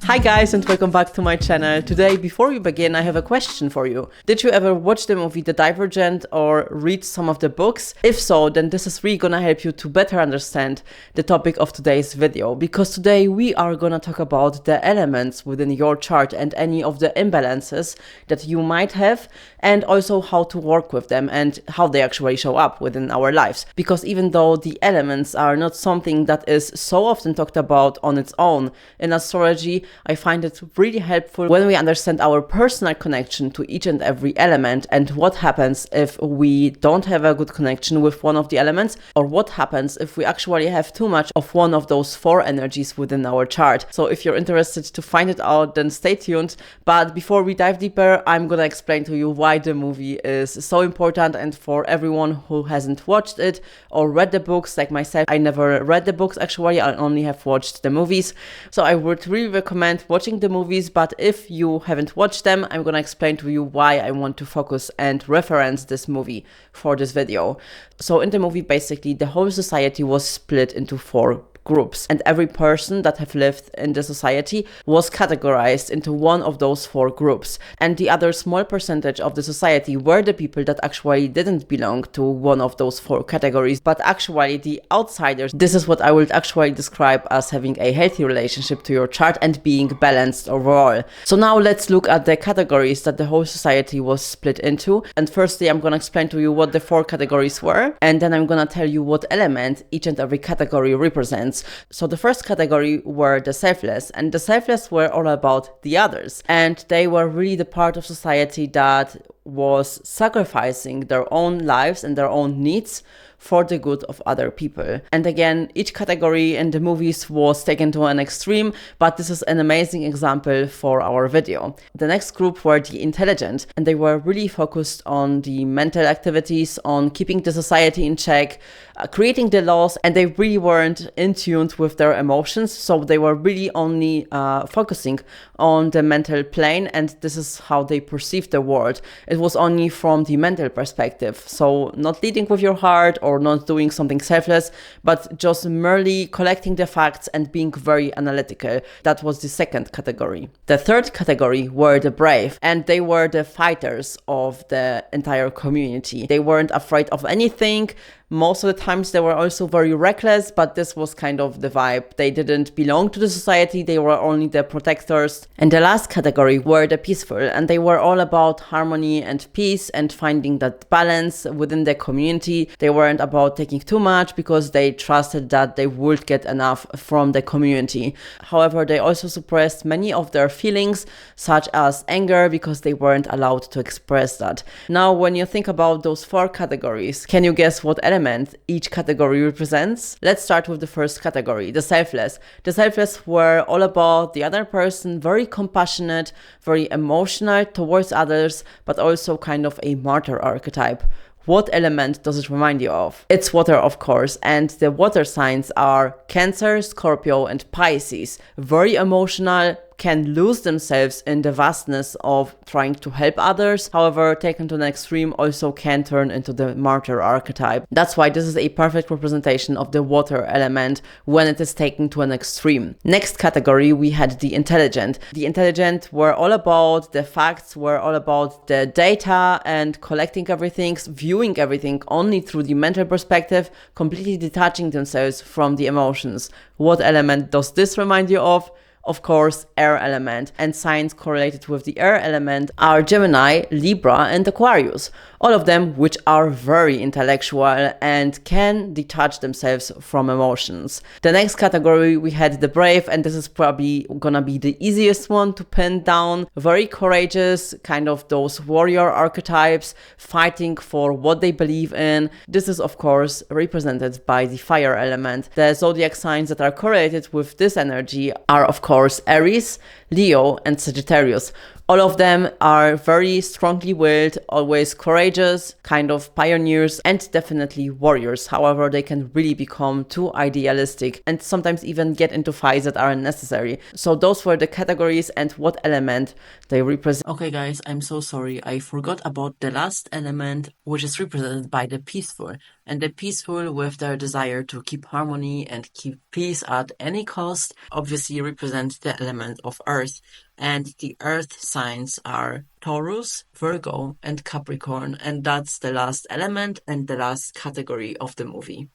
Hi guys and welcome back to my channel. Today, before we begin, I have a question for you. Did you ever watch the movie The Divergent or read some of the books? If so, then this is really gonna help you to better understand the topic of today's video, because today we are gonna talk about the elements within your chart and any of the imbalances that you might have, and also how to work with them and how they actually show up within our lives. Because even though the elements are not something that is so often talked about on its own in astrology, I find it really helpful when we understand our personal connection to each and every element, and what happens if we don't have a good connection with one of the elements, or what happens if we actually have too much of one of those four energies within our chart. So if you're interested to find it out, then stay tuned. But before we dive deeper, I'm gonna explain to you why the movie is so important, and for everyone who hasn't watched it or read the books, like myself, I never read the books actually, I only have watched the movies. So I would really recommend watching the movies, but if you haven't watched them, I'm gonna explain to you why I want to focus and reference this movie for this video. So in the movie, basically, the whole society was split into four groups, and every person that have lived in the society was categorized into one of those four groups, and the other small percentage of the society were the people that actually didn't belong to one of those four categories, but actually the outsiders. This is what I would actually describe as having a healthy relationship to your chart and being balanced overall. So now let's look at the categories that the whole society was split into, and firstly I'm gonna explain to you what the four categories were, and then I'm gonna tell you what element each and every category represents. So the first category were the selfless, and the selfless were all about the others, and they were really the part of society that was sacrificing their own lives and their own needs for the good of other people. And again, each category in the movies was taken to an extreme, but this is an amazing example for our video. The next group were the intelligent, and they were really focused on the mental activities, on keeping the society in check, creating the laws, and they really weren't in tune with their emotions, so they were really only focusing on the mental plane, and this is how they perceived the world. It was only from the mental perspective, so not leading with your heart or not doing something selfless, but just merely collecting the facts and being very analytical. That was the second category. The third category were the brave, and they were the fighters of the entire community. They weren't afraid of anything. Most of the times they were also very reckless, but this was kind of the vibe. They didn't belong to the society, they were only the protectors. And the last category were the peaceful, and they were all about harmony and peace and finding that balance within the community. They weren't about taking too much because they trusted that they would get enough from the community. However, they also suppressed many of their feelings, such as anger, because they weren't allowed to express that. Now, when you think about those four categories, can you guess what element each category represents? Let's start with the first category, the selfless. The selfless were all about the other person, very compassionate, very emotional towards others, but also kind of a martyr archetype. What element does it remind you of? It's water, of course, and the water signs are Cancer, Scorpio, and Pisces. Very emotional, can lose themselves in the vastness of trying to help others. However, taken to an extreme, also can turn into the martyr archetype. That's why this is a perfect representation of the water element when it is taken to an extreme. Next category, we had the intelligent. The intelligent were all about the facts, were all about the data and collecting everything, viewing everything only through the mental perspective, completely detaching themselves from the emotions. What element does this remind you of? Of course, air element, and signs correlated with the air element are Gemini, Libra, and Aquarius. All of them which are very intellectual and can detach themselves from emotions. The next category, we had the brave, and this is probably gonna be the easiest one to pin down. Very courageous, kind of those warrior archetypes, fighting for what they believe in. This is of course represented by the fire element. The zodiac signs that are correlated with this energy are of course Aries, Leo, and Sagittarius. All of them are very strongly willed, always courageous, kind of pioneers, and definitely warriors. However, they can really become too idealistic and sometimes even get into fights that aren't necessary. So those were the categories and what element they represent. Okay guys, I'm so sorry. I forgot about the last element, which is represented by the peaceful. And the peaceful, with their desire to keep harmony and keep peace at any cost, obviously represent the element of earth. And the earth signs are Taurus, Virgo, and Capricorn. And that's the last element and the last category of the movie.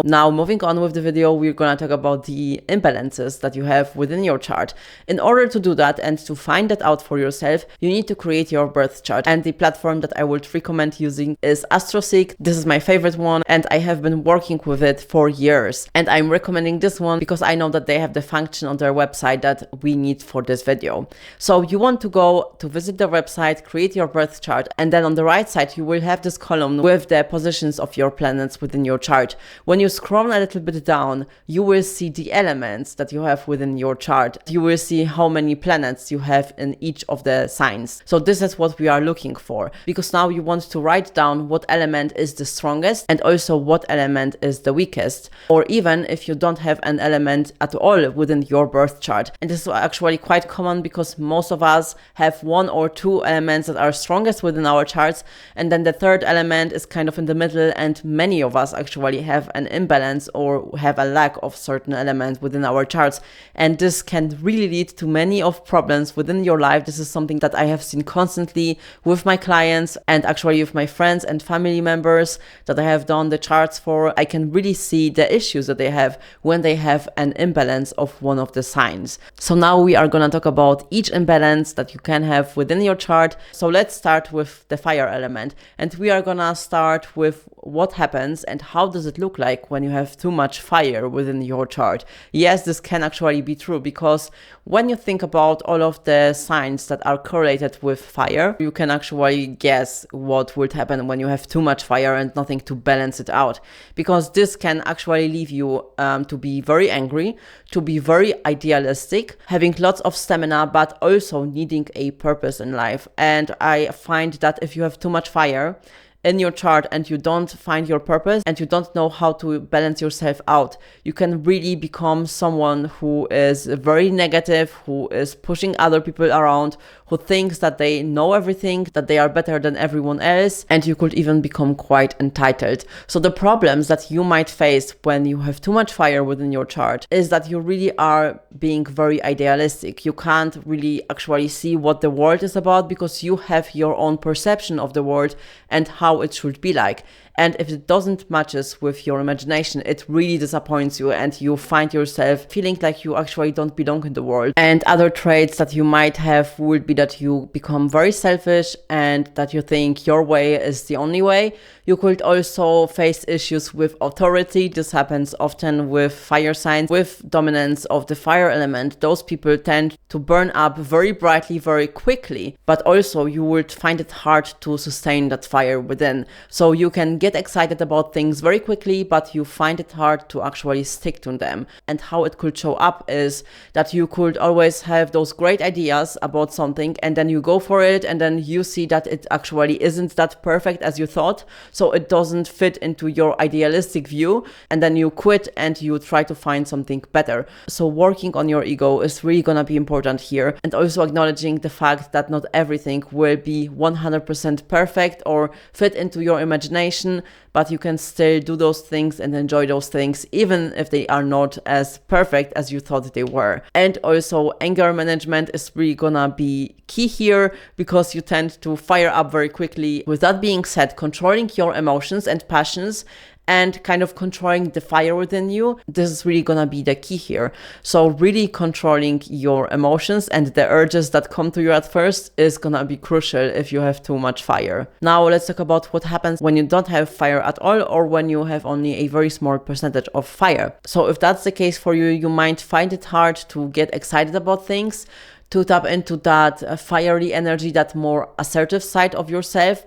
Now, moving on with the video, we're gonna talk about the imbalances that you have within your chart. In order to do that and to find that out for yourself, you need to create your birth chart. And the platform that I would recommend using is Astrological. This is my favorite one, and I have been working with it for years. And I'm recommending this one because I know that they have the function on their website that we need for this video. So you want to go to visit their website, create your birth chart, and then on the right side, you will have this column with the positions of your planets within your chart. When you scroll a little bit down, you will see the elements that you have within your chart. You will see how many planets you have in each of the signs. So this is what we are looking for, because now you want to write down what element is the strongest and also what element is the weakest, or even if you don't have an element at all within your birth chart. And this is actually quite common because most of us have one or two elements that are strongest within our charts, and then the third element is kind of in the middle, and many of us actually have an imbalance or have a lack of certain elements within our charts. And this can really lead to many of problems within your life. This is something that I have seen constantly with my clients and actually with my friends and family members that I have done the charts for. I can really see the issues that they have when they have an imbalance of one of the signs. So now we are gonna talk about each imbalance that you can have within your chart. So let's start with the fire element, and we are gonna start with what happens and how does it look like when you have too much fire within your chart. Yes, this can actually be true, because when you think about all of the signs that are correlated with fire, you can actually guess what would happen when you have too much fire and nothing to balance it out, because this can actually leave you to be very angry, to be very idealistic, having lots of stamina, but also needing a purpose in life. And I find that if you have too much fire in your chart and you don't find your purpose and you don't know how to balance yourself out, you can really become someone who is very negative, who is pushing other people around, who thinks that they know everything, that they are better than everyone else, and you could even become quite entitled. So the problems that you might face when you have too much fire within your chart is that you really are being very idealistic. You can't really actually see what the world is about because you have your own perception of the world and how it should be like. And if it doesn't matches with your imagination, it really disappoints you and you find yourself feeling like you actually don't belong in the world. And other traits that you might have would be that you become very selfish and that you think your way is the only way. You could also face issues with authority. This happens often with fire signs, with dominance of the fire element. Those people tend to burn up very brightly, very quickly, but also you would find it hard to sustain that fire within. So you can get excited about things very quickly, but you find it hard to actually stick to them. And how it could show up is that you could always have those great ideas about something and then you go for it and then you see that it actually isn't that perfect as you thought. So it doesn't fit into your idealistic view, and then you quit and you try to find something better. So working on your ego is really gonna be important here, and also acknowledging the fact that not everything will be 100% perfect or fit into your imagination, but you can still do those things and enjoy those things even if they are not as perfect as you thought they were. And also anger management is really gonna be key here because you tend to fire up very quickly. With that being said, controlling your emotions and passions and kind of controlling the fire within you, this is really gonna be the key here. So really controlling your emotions and the urges that come to you at first is gonna be crucial if you have too much fire. Now let's talk about what happens when you don't have fire at all or when you have only a very small percentage of fire. So if that's the case for you, you might find it hard to get excited about things, to tap into that fiery energy, that more assertive side of yourself,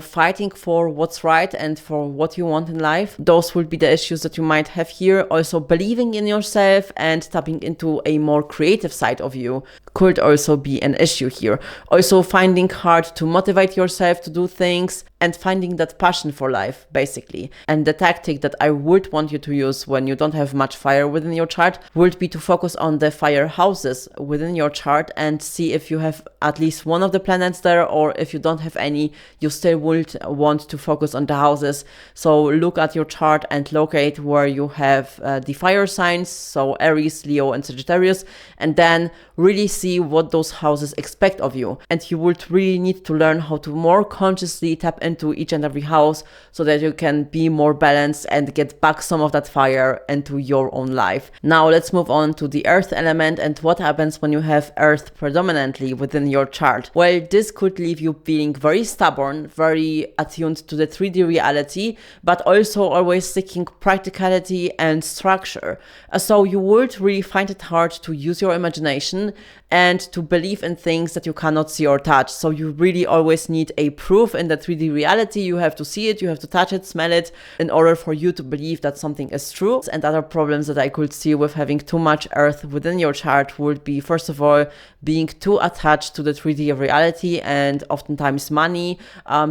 fighting for what's right and for what you want in life. Those would be the issues that you might have here. Also, believing in yourself and tapping into a more creative side of you could also be an issue here. Also, finding hard to motivate yourself to do things and finding that passion for life, basically. And the tactic that I would want you to use when you don't have much fire within your chart would be to focus on the fire houses within your chart and see if you have at least one of the planets there, or if you don't have any, you still would want to focus on the houses. So look at your chart and locate where you have the fire signs, so Aries, Leo, and Sagittarius, and then really see what those houses expect of you. And you would really need to learn how to more consciously tap into each and every house so that you can be more balanced and get back some of that fire into your own life. Now let's move on to the earth element and what happens when you have earth predominantly within your chart. Well, this could leave you feeling very stubborn, very attuned to the 3D reality, but also always seeking practicality and structure. So you would really find it hard to use your imagination and to believe in things that you cannot see or touch. So you really always need a proof in the 3D reality. You have to see it, you have to touch it, smell it, in order for you to believe that something is true. And other problems that I could see with having too much earth within your chart would be, first of all, being too attached to the 3D reality and oftentimes money,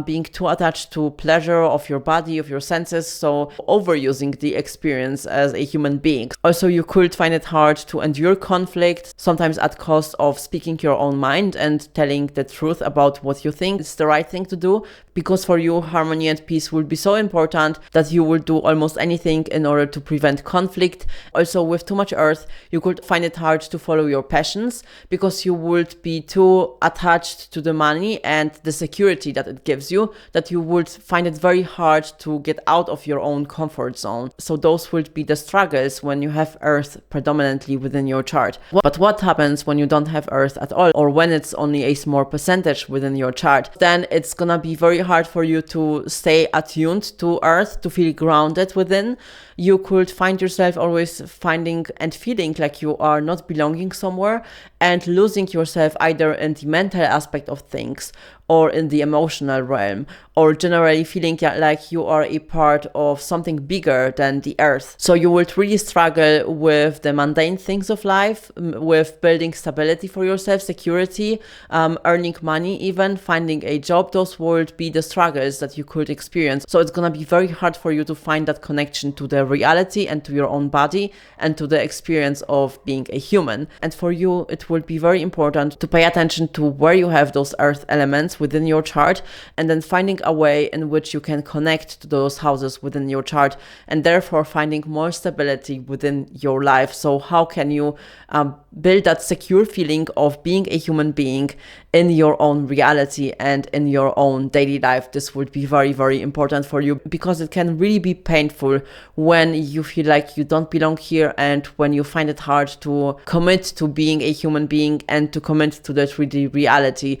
being too attached to pleasure of your body, of your senses, so overusing the experience as a human being. Also, you could find it hard to endure conflict, sometimes at cost of speaking your own mind and telling the truth about what you think is the right thing to do, because for you, harmony and peace will be so important that you will do almost anything in order to prevent conflict. Also, with too much earth, you could find it hard to follow your passions because you would be too attached to the money and the security that it gives you, that you would find it very hard to get out of your own comfort zone. So those would be the struggles when you have earth predominantly within your chart. But what happens when you don't have earth at all, or when it's only a small percentage within your chart? Then it's gonna be very hard for you to stay attuned to earth, to feel grounded within. You could find yourself always finding and feeling like you are not belonging somewhere and losing yourself either in the mental aspect of things or in the emotional realm, or generally feeling like you are a part of something bigger than the earth. So you would really struggle with the mundane things of life, with building stability for yourself, security, earning money, even finding a job. Those would be the struggles that you could experience. So it's gonna be very hard for you to find that connection to the reality and to your own body and to the experience of being a human. And for you, it will be very important to pay attention to where you have those earth elements within your chart, and then finding a way in which you can connect to those houses within your chart, and therefore finding more stability within your life. So how can you build that secure feeling of being a human being in your own reality and in your own daily life? This would be very, very important for you, because it can really be painful when you feel like you don't belong here and when you find it hard to commit to being a human being and to commit to the 3D reality.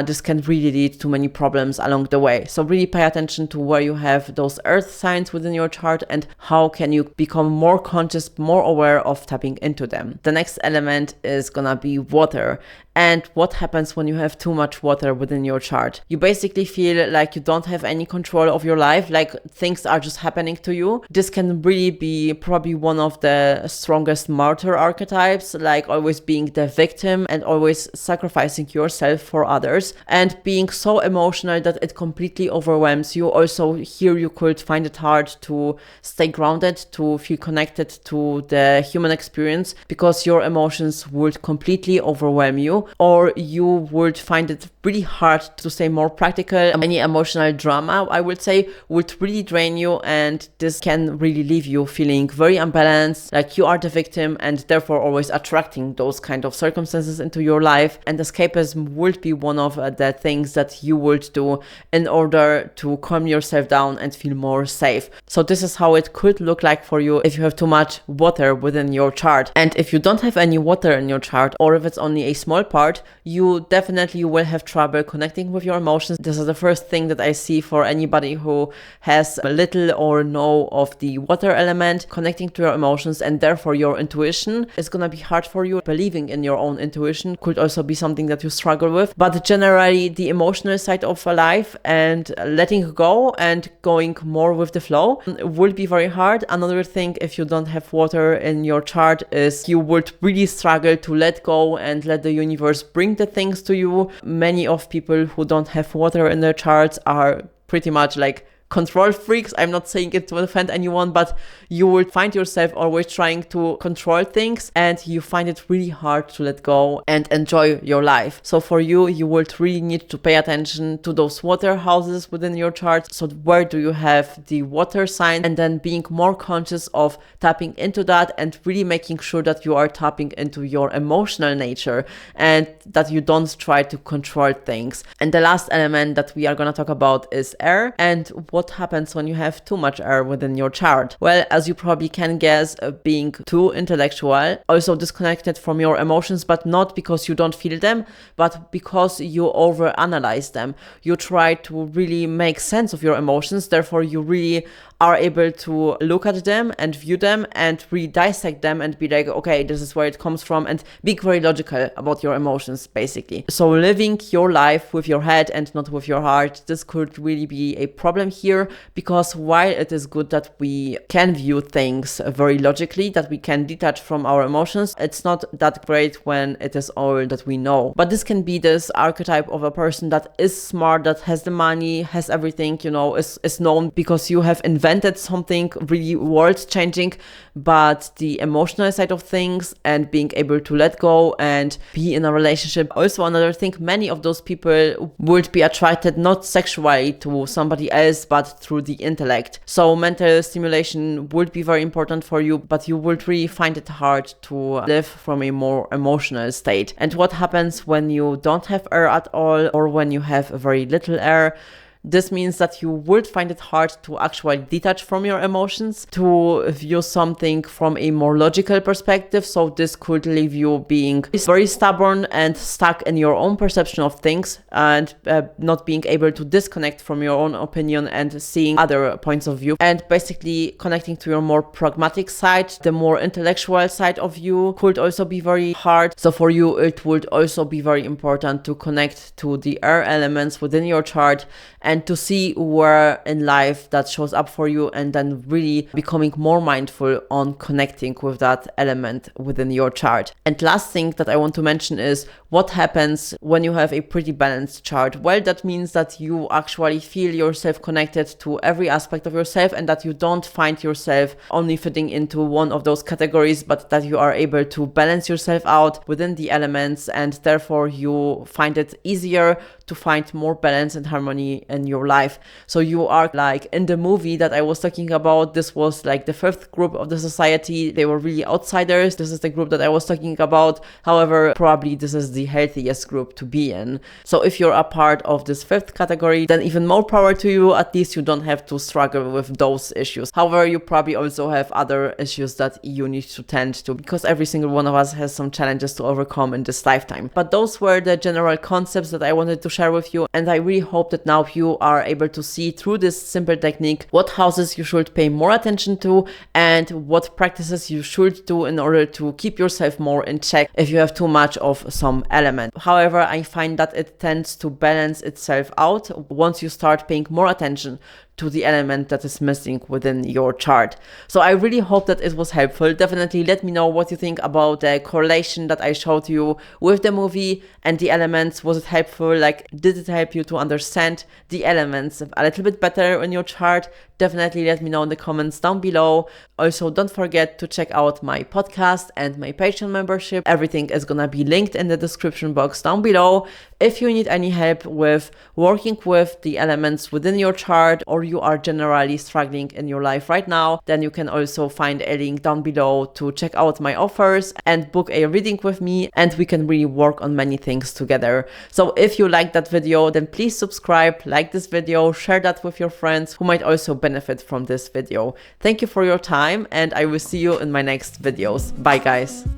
This can really lead to many problems along the way. So really pay attention to where you have those earth signs within your chart and how can you become more conscious, more aware of tapping into them. The next element is gonna be water. And what happens when you have too much water within your chart? You basically feel like you don't have any control of your life, like things are just happening to you. This can really be probably one of the strongest martyr archetypes, like always being the victim and always sacrificing yourself for others and being so emotional that it completely overwhelms you. Also, here you could find it hard to stay grounded, to feel connected to the human experience, because your emotions would completely overwhelm you, or you would find it really hard to stay more practical. Any emotional drama, I would say, would really drain you, and this can really leave you feeling very unbalanced, like you are the victim and therefore always attracting those kind of circumstances into your life. And escapism would be one of the things that you would do in order to calm yourself down and feel more safe. So this is how it could look like for you if you have too much water within your chart. And if you don't have any water in your chart, or if it's only a small part part, you definitely will have trouble connecting with your emotions. This is the first thing that I see for anybody who has little or no of the water element, connecting to your emotions, and therefore your intuition is gonna be hard for you. Believing in your own intuition could also be something that you struggle with, but generally the emotional side of life and letting go and going more with the flow will be very hard. Another thing, if you don't have water in your chart, is you would really struggle to let go and let the universe bring the things to you. Many of people who don't have water in their charts are pretty much like control freaks. I'm not saying it to offend anyone, but you will find yourself always trying to control things, and you find it really hard to let go and enjoy your life. So for you, you would really need to pay attention to those water houses within your chart. So where do you have the water sign, and then being more conscious of tapping into that and really making sure that you are tapping into your emotional nature and that you don't try to control things. And the last element that we are going to talk about is air, and what happens when you have too much air within your chart. Well, as you probably can guess, being too intellectual, also disconnected from your emotions, but not because you don't feel them, but because you overanalyze them. You try to really make sense of your emotions, therefore you really are able to look at them and view them and really dissect them and be like, okay, this is where it comes from, and being very logical about your emotions, basically. So living your life with your head and not with your heart, this could really be a problem here, because while it is good that we can view things very logically, that we can detach from our emotions, it's not that great when it is all that we know. But this can be this archetype of a person that is smart, that has the money, has everything, you know, is known because you have invented something really world-changing, but the emotional side of things and being able to let go and be in a relationship. Also another thing, many of those people would be attracted not sexually to somebody else, but through the intellect. So mental stimulation would be very important for you, but you would really find it hard to live from a more emotional state. And what happens when you don't have air at all, or when you have very little air? This means that you would find it hard to actually detach from your emotions, to view something from a more logical perspective. So this could leave you being very stubborn and stuck in your own perception of things, and not being able to disconnect from your own opinion and seeing other points of view, and basically connecting to your more pragmatic side. The more intellectual side of you could also be very hard. So for you, it would also be very important to connect to the air elements within your chart and to see where in life that shows up for you, and then really becoming more mindful on connecting with that element within your chart. And last thing that I want to mention is what happens when you have a pretty balanced chart. Well, that means that you actually feel yourself connected to every aspect of yourself, and that you don't find yourself only fitting into one of those categories, but that you are able to balance yourself out within the elements, and therefore you find it easier to find more balance and harmony in your life. So you are like in the movie that I was talking about. This was like the fifth group of the society. They were really outsiders. This is the group that I was talking about. However, probably this is the healthiest group to be in. So if you're a part of this fifth category, then even more power to you. At least you don't have to struggle with those issues. However, you probably also have other issues that you need to tend to, because every single one of us has some challenges to overcome in this lifetime. But those were the general concepts that I wanted to share with you, and I really hope that now you are able to see through this simple technique what houses you should pay more attention to and what practices you should do in order to keep yourself more in check if you have too much of some element. However, I find that it tends to balance itself out once you start paying more attention to the element that is missing within your chart. So I really hope that it was helpful. Definitely let me know what you think about the correlation that I showed you with the movie and the elements. Was it helpful? Like, did it help you to understand the elements a little bit better in your chart? Definitely let me know in the comments down below. Also, don't forget to check out my podcast and my Patreon membership. Everything is gonna be linked in the description box down below. If you need any help with working with the elements within your chart, or you are generally struggling in your life right now, then you can also find a link down below to check out my offers and book a reading with me, and we can really work on many things together. So if you like that video, then please subscribe, like this video, share that with your friends who might also benefit from this video. Thank you for your time, and I will see you in my next videos. Bye guys.